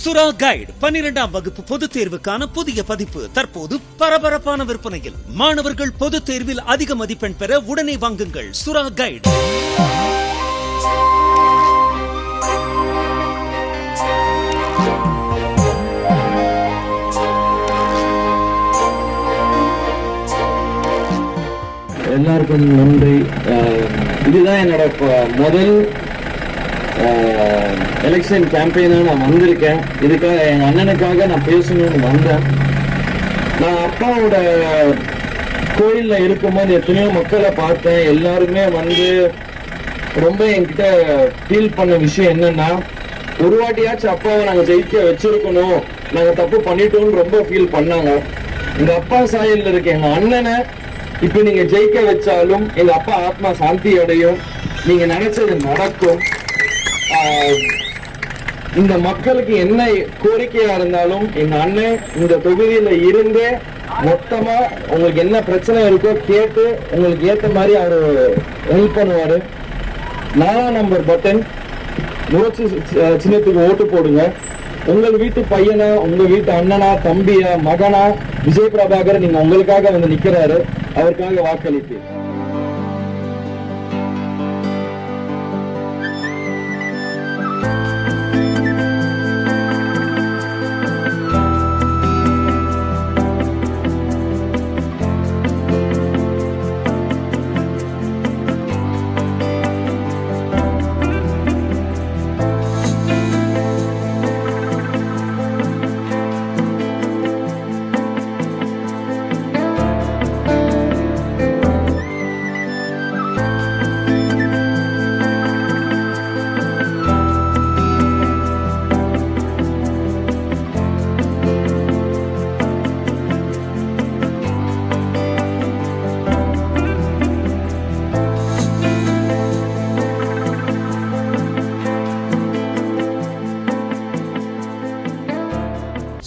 சுறா கைடு 12ஆம் வகுப்பு பொதுத் தேர்வுக்கான புதிய பதிப்பு தற்போது பரபரப்பான விற்பனையில். மாணவர்கள் பொதுத் தேர்வில் அதிக மதிப்பெண் பெற உடனே வாங்குங்கள் சுறா கைடு. எல்லாருக்கும் நன்றி. இதுதான் என்னோட முதல் எலெக்ஷன் கேம்பெயினாக நான் வந்திருக்கேன். இதுக்காக எங்கள் அண்ணனுக்காக நான் பேசணும்னு வந்தேன். நான் அப்பாவோட கோயிலில் இருக்கும்போது எத்தனையோ மக்களை பார்த்தேன். எல்லாருமே வந்து ரொம்ப என்கிட்ட ஃபீல் பண்ண விஷயம் என்னன்னா, ஒரு வாட்டியாச்சும் அப்பாவை நாங்கள் ஜெயிக்க வச்சிருக்கணும், நாங்கள் தப்பு பண்ணிட்டோம்னு ரொம்ப ஃபீல் பண்ணாங்க. எங்கள் அப்பா சாயலில் இருக்க எங்கள் அண்ணனை இப்போ நீங்க ஜெயிக்க வச்சாலும் எங்க அப்பா ஆத்மா சாந்தி அடையும், நீங்க நினைச்சது நடக்கும். இந்த மக்களுக்கு என்ன கோரிக்கையா இருந்தாலும் எங்க அண்ணன் இந்த தொகுதியில இருந்து மொத்தமா உங்களுக்கு என்ன பிரச்சனை இருக்கோ கேட்டு உங்களுக்கு ஏத்த மாதிரி அவரு ஹெல்ப் பண்ணுவாரு. 4ஆம் நம்பர் பட்டன் முயற்சி சின்னத்துக்கு ஓட்டு போடுங்க. உங்கள் வீட்டு பையனா, உங்க வீட்டு அண்ணனா, தம்பியா, மகனா விஜய் பிரபாகர் நீங்க உங்களுக்காக வந்து நிக்கிறாரு, அவருக்காக வாக்களிப்பு.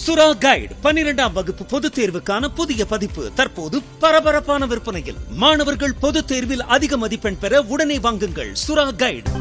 சுறா கைடு 12ஆம் வகுப்பு பொதுத் தேர்வுக்கான புதிய பதிப்பு தற்போது பரபரப்பான விற்பனையில். மாணவர்கள் பொதுத் தேர்வில் அதிக மதிப்பெண் பெற உடனே வாங்குங்கள் சுறா கைடு.